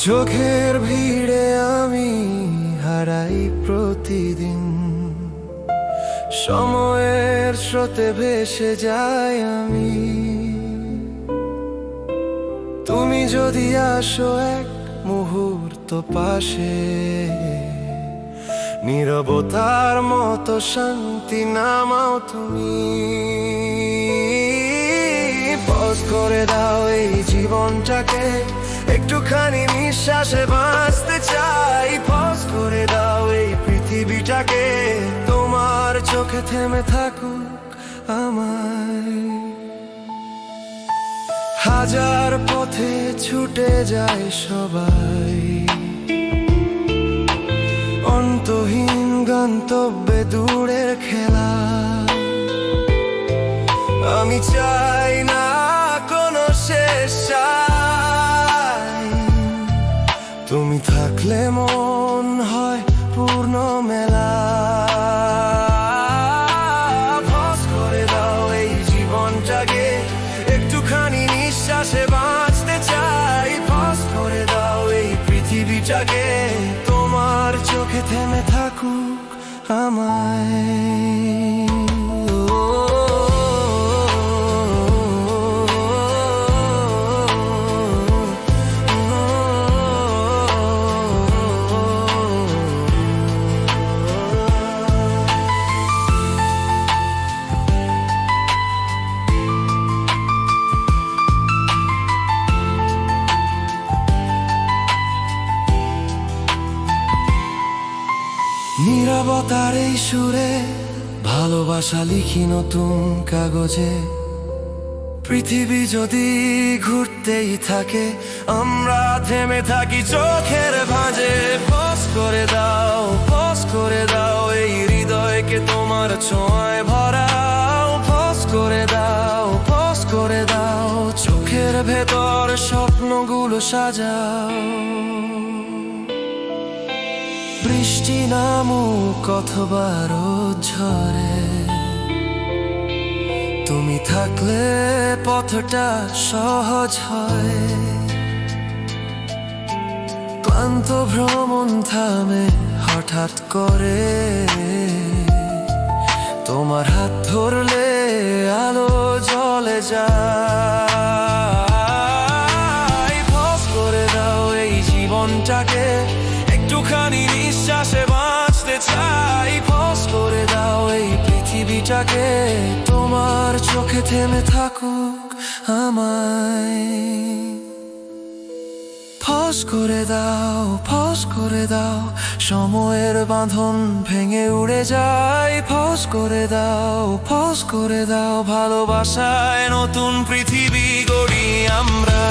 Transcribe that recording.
চোখের ভিড়ে আমি হারাই প্রতিদিন, সময়ের স্রোতে ভেসে যাই আমি। তুমি যদি আসো এক মুহূর্ত পাশে, নীরবতার মতো শান্তি নামাও তুমি। পজ করে দাও এই জীবনটাকে, একটুখানি নিঃশ্বাসে বাঁচতে চাই। পজ করে দাও এই পৃথিবীটাকে, তোমার চোখে থেমে থাকুক আমায়। হাজার পথে ছুটে যায় সবাই, অন্তহীন গন্তব্যে দূরের খেলা। আমি চাই না কোনো শেষ, তুমি থাকলে মন হয় পূর্ণ মেলা। পজ করে দাও এই জীবনটাকে, একটুখানি নিঃশ্বাসে বাঁচতে চাই। পজ করে দাও এই পৃথিবীটাকে, তোমার চোখে থেমে থাকুক আমায়। নীরবতার এই সুরে ভালোবাসা লিখি নতুন কাগজে। পৃথিবী যদি ঘুরতেই থাকে, আমরা থেমে থাকি চোখের ভাঁজে। পজ করে দাও, পজ করে দাও এই হৃদয়কে তোমার ছোঁয়ায় ভরাও। পজ করে দাও, পজ করে দাও চোখের ভেতর স্বপ্নগুলো সাজাও। বৃষ্টি নামুক অথবা রোদ ঝরে, তুমি থাকলে পথটা সহজ হয়। ক্লান্ত ভ্রমণ থামে হঠাৎ করে, তোমার হাত ধরলে আলো জ্বলে যায়। পজ করে দাও এই জীবনটাকে, একটুখানি নিঃশ্বাসে বাঁচতে চাই। পজ করে দাও এই পৃথিবীটাকে, তোমার চোখে থেমে থাকুক আমায়। পজ করে দাও, পজ করে দাও সময়ের বাঁধন ভেঙে উড়ে যায়। পজ করে দাও, পজ করে দাও ভালোবাসায় নতুন পৃথিবী গড়ি আমরা।